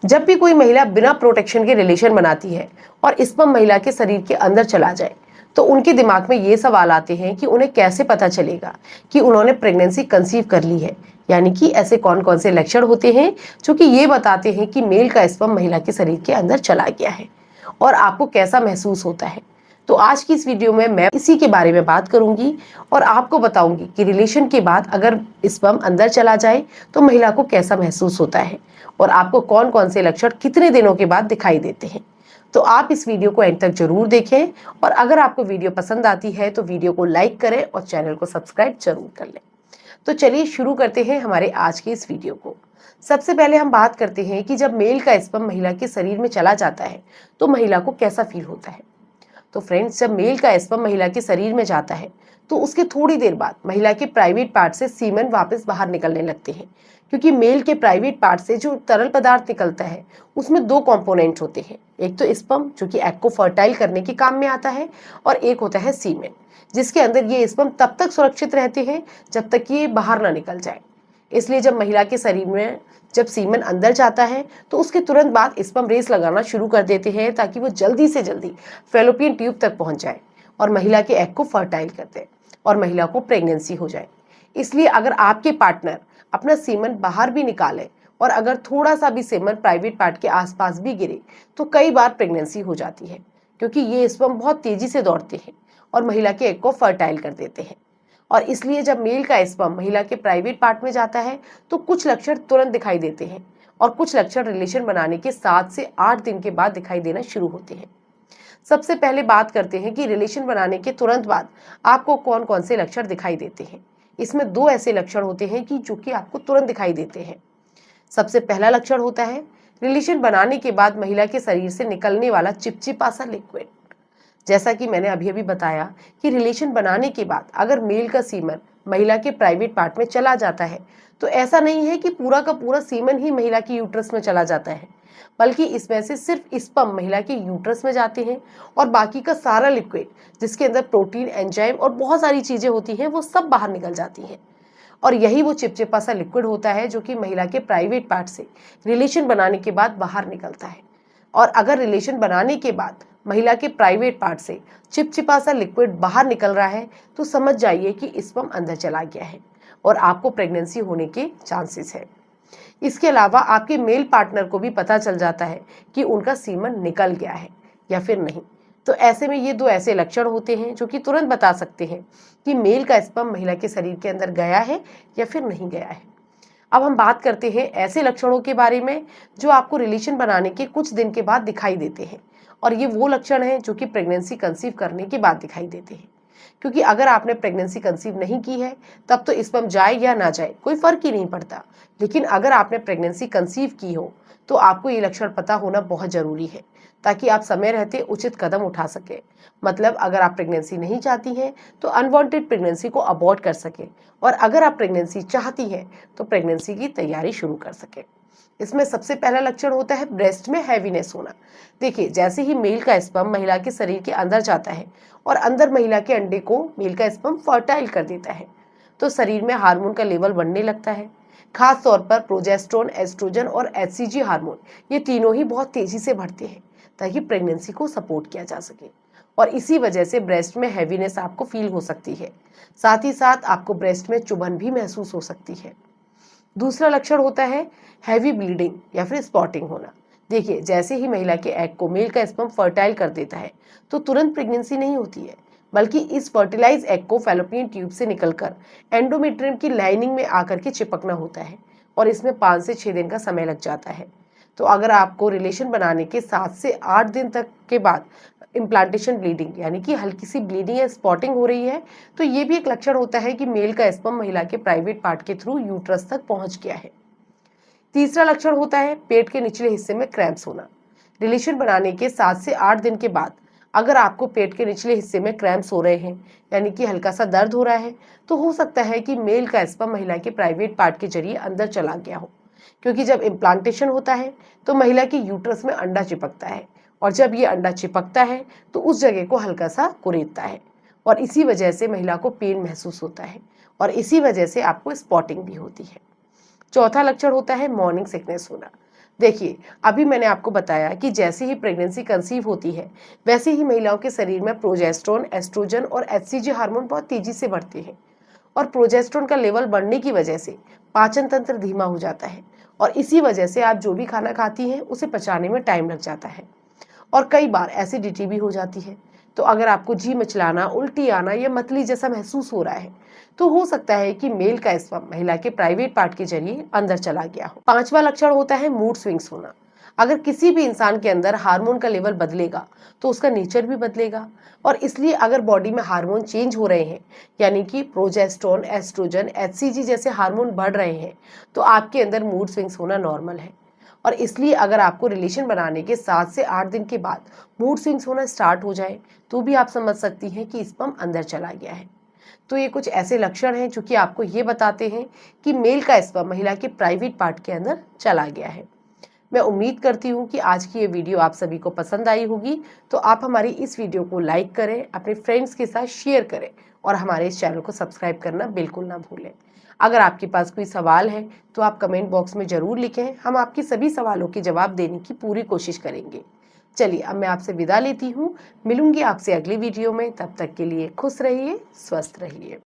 जब भी कोई महिला बिना प्रोटेक्शन के रिलेशन बनाती है और स्पर्म महिला के शरीर के अंदर चला जाए तो उनके दिमाग में ये सवाल आते हैं कि उन्हें कैसे पता चलेगा कि उन्होंने प्रेगनेंसी कंसीव कर ली है। यानी कि ऐसे कौन कौन से लक्षण होते हैं जो कि ये बताते हैं कि मेल का स्पर्म महिला के शरीर के अंदर चला गया है और आपको कैसा महसूस होता है। तो आज की इस वीडियो में मैं इसी के बारे में बात करूंगी और आपको बताऊंगी कि रिलेशन के बाद अगर स्पर्म अंदर चला जाए तो महिला को कैसा महसूस होता है और आपको कौन कौन से लक्षण कितने दिनों के बाद दिखाई देते हैं। तो आप इस वीडियो को एंड तक जरूर देखें और अगर आपको वीडियो पसंद आती है तो वीडियो को लाइक करें और चैनल को सब्सक्राइब जरूर कर लें। तो चलिए शुरू करते हैं हमारे आज के इस वीडियो को। सबसे पहले हम बात करते हैं कि जब मेल का स्पर्म महिला के शरीर में चला जाता है तो महिला को कैसा फील होता है। तो फ्रेंड्स, जब मेल का स्पर्म महिला के शरीर में जाता है तो उसके थोड़ी देर बाद महिला के प्राइवेट पार्ट से सीमेन वापस बाहर निकलने लगते हैं, क्योंकि मेल के प्राइवेट पार्ट से जो तरल पदार्थ निकलता है उसमें दो कंपोनेंट होते हैं। एक तो स्पर्म जो कि एग को फर्टाइल करने के काम में आता है और एक होता है सीमेन, जिसके अंदर ये स्पर्म तब तक सुरक्षित रहते हैं जब तक कि ये बाहर ना निकल जाए। इसलिए जब महिला के शरीर में जब सीमेन अंदर जाता है तो उसके तुरंत बाद स्पर्म रेस लगाना शुरू कर देते हैं ताकि वो जल्दी से जल्दी फैलोपियन ट्यूब तक पहुंच जाए और महिला के एग को फर्टाइल कर दे और महिला को प्रेगनेंसी हो जाए। इसलिए अगर आपके पार्टनर अपना सीमेन बाहर भी निकाले और अगर थोड़ा सा भी सीमेन प्राइवेट पार्ट के आसपास भी गिरे तो कई बार प्रेगनेंसी हो जाती है, क्योंकि ये स्पर्म बहुत तेजी से दौड़ते हैं और महिला के एग को फर्टाइल कर देते हैं। और इसलिए जब मेल का स्पर्म महिला के प्राइवेट पार्ट में जाता है तो कुछ लक्षण तुरंत दिखाई देते हैं और कुछ लक्षण रिलेशन बनाने के 7 से 8 दिन के बाद दिखाई देना शुरू होते हैं। सबसे पहले बात करते हैं कि रिलेशन बनाने के तुरंत बाद आपको कौन कौन से लक्षण दिखाई देते हैं। इसमें दो ऐसे लक्षण होते हैं कि जो कि आपको तुरंत दिखाई देते हैं। सबसे पहला लक्षण होता है रिलेशन बनाने के बाद महिला के शरीर से निकलने वाला चिपचिपा सा लिक्विड। जैसा कि मैंने अभी अभी बताया कि रिलेशन बनाने के बाद अगर मेल का सीमन महिला के प्राइवेट पार्ट में चला जाता है तो ऐसा नहीं है कि पूरा का पूरा सीमन ही महिला की यूट्रस में चला जाता है, बल्कि इसमें से सिर्फ स्पर्म महिला के यूट्रस में जाते हैं और बाकी का सारा लिक्विड जिसके अंदर प्रोटीन, एंजाइम और बहुत सारी चीजें होती हैं वो सब बाहर निकल जाती हैं। और यही वो चिपचिपा सा लिक्विड होता है जो कि महिला के प्राइवेट पार्ट से रिलेशन बनाने के बाद बाहर निकलता है। और अगर रिलेशन बनाने के बाद महिला के प्राइवेट पार्ट से चिपचिपा सा लिक्विड बाहर निकल रहा है तो समझ जाइए कि स्पर्म अंदर चला गया है और आपको प्रेगनेंसी होने के चांसेस है। इसके अलावा आपके मेल पार्टनर को भी पता चल जाता है कि उनका सीमन निकल गया है या फिर नहीं। तो ऐसे में ये दो ऐसे लक्षण होते हैं जो कि तुरंत बता सकते हैं कि मेल का स्पर्म महिला के शरीर के अंदर गया है या फिर नहीं गया है। अब हम बात करते हैं ऐसे लक्षणों के बारे में जो आपको रिलेशन बनाने के कुछ दिन के बाद दिखाई देते हैं, और ये वो लक्षण हैं जो कि प्रेगनेंसी कंसीव करने के बाद दिखाई देते हैं। क्योंकि अगर आपने प्रेगनेंसी कंसीव नहीं की है तब तो स्पर्म जाए या ना जाए कोई फर्क ही नहीं पड़ता, लेकिन अगर आपने प्रेगनेंसी कंसीव की हो तो आपको ये लक्षण पता होना बहुत जरूरी है ताकि आप समय रहते उचित कदम उठा सके। मतलब अगर आप प्रेगनेंसी नहीं चाहती हैं तो अनवांटेड प्रेगनेंसी को अबॉर्ट कर सके, और अगर आप प्रेगनेंसी चाहती हैं तो प्रेगनेंसी की तैयारी शुरू कर सके। इसमें सबसे पहला लक्षण होता है ब्रेस्ट में हैवीनेस होना। देखिए, जैसे ही मेल का स्पर्म महिला के शरीर के अंदर जाता है और अंदर महिला के अंडे को मेल का स्पर्म फर्टाइल कर देता है तो शरीर में हार्मोन का लेवल बढ़ने लगता है। खास तौर पर प्रोजेस्टेरोन, एस्ट्रोजन और एचसीजी हार्मोन, ये तीनों ही बहुत तेजी से बढ़ते हैं ताकि प्रेगनेंसी को सपोर्ट किया जा सके। और इसी वजह से ब्रेस्ट में हैवीनेस आपको फील हो सकती है। साथ ही साथ आपको ब्रेस्ट में चुभन भी महसूस हो सकती है। दूसरा लक्षण होता है हैवी ब्लीडिंग या फिर स्पॉटिंग होना। देखिए, जैसे ही महिला के एग को मेल का स्पर्म फर्टाइल कर देता है तो तुरंत प्रेगनेंसी नहीं होती है, बल्कि इस फर्टिलाइज एग को फैलोपियन ट्यूब से निकलकर एंडोमेट्रियम की लाइनिंग में आकर के चिपकना होता है और इसमें 5 से 6 दिन का समय लग जाता है। तो अगर आपको रिलेशन बनाने के 7 से 8 दिन तक के बाद इम्प्लांटेशन ब्लीडिंग यानी कि हल्की सी ब्लीडिंग या स्पॉटिंग हो रही है तो ये भी एक लक्षण होता है कि मेल का स्पर्म महिला के प्राइवेट पार्ट के थ्रू यूट्रस तक पहुंच गया है। तीसरा लक्षण होता है पेट के निचले हिस्से में क्रैम्प्स होना। रिलेशन बनाने के 7 से 8 दिन के बाद अगर आपको पेट के निचले हिस्से में क्रैम्प्स हो रहे हैं यानी कि हल्का सा दर्द हो रहा है तो हो सकता है कि मेल का स्पर्म महिला के प्राइवेट पार्ट के जरिए अंदर चला गया हो, क्योंकि जब इम्प्लांटेशन होता है तो महिला के यूट्रस में अंडा चिपकता है और जब ये अंडा चिपकता है तो उस जगह को हल्का सा कुरेदता है और इसी वजह से महिला को पेन महसूस होता है और इसी वजह से आपको स्पॉटिंग भी होती है। चौथा लक्षण होता है मॉर्निंग सिकनेस होना। देखिए, अभी मैंने आपको बताया कि जैसे ही प्रेगनेंसी कंसीव होती है, वैसे ही महिलाओं के शरीर में प्रोजेस्टेरोन, एस्ट्रोजन और एचसीजी हार्मोन बहुत तेजी से बढ़ते हैं। और प्रोजेस्टेरोन का लेवल बढ़ने की वजह से पाचन तंत्र धीमा हो जाता है और इसी वजह से आप जो भी खाना खाती हैं उसे पचाने में टाइम लग जाता है और कई बार एसिडिटी भी हो जाती है। तो अगर आपको जी मिचलाना, उल्टी आना या मतली जैसा महसूस हो रहा है, तो हो सकता है कि मेल का स्पर्म महिला के प्राइवेट पार्ट के जरिए अंदर चला गया हो। पांचवा लक्षण होता है मूड स्विंग्स होना। अगर किसी भी इंसान के अंदर हार्मोन का लेवल बदलेगा तो उसका नेचर भी बदलेगा और इसलिए अगर बॉडी में हार्मोन चेंज हो रहे हैं, यानी कि प्रोजेस्टेरोन, एस्ट्रोजन, एचसीजी जैसे हार्मोन बढ़ रहे हैं, तो आपके अंदर मूड स्विंग्स होना नॉर्मल है। और इसलिए अगर आपको रिलेशन बनाने के 7 से 8 दिन के बाद मूड स्विंग्स होना स्टार्ट हो जाए, तो भी आप समझ सकती हैं कि स्पर्म अंदर चला गया है। तो ये कुछ ऐसे लक्षण हैं जो कि आपको ये बताते हैं कि मेल का स्पर्म महिला के प्राइवेट पार्ट के अंदर चला गया है। मैं उम्मीद करती हूँ कि आज की ये वीडियो आप सभी को पसंद आई होगी। तो आप हमारी इस वीडियो को लाइक करें, अपने फ्रेंड्स के साथ शेयर करें और हमारे इस चैनल को सब्सक्राइब करना बिल्कुल ना भूलें। अगर आपके पास कोई सवाल है तो आप कमेंट बॉक्स में ज़रूर लिखें, हम आपके सभी सवालों के जवाब देने की पूरी कोशिश करेंगे। चलिए, अब मैं आपसे विदा लेती हूँ। मिलूंगी आपसे अगली वीडियो में। तब तक के लिए खुश रहिए, स्वस्थ रहिए।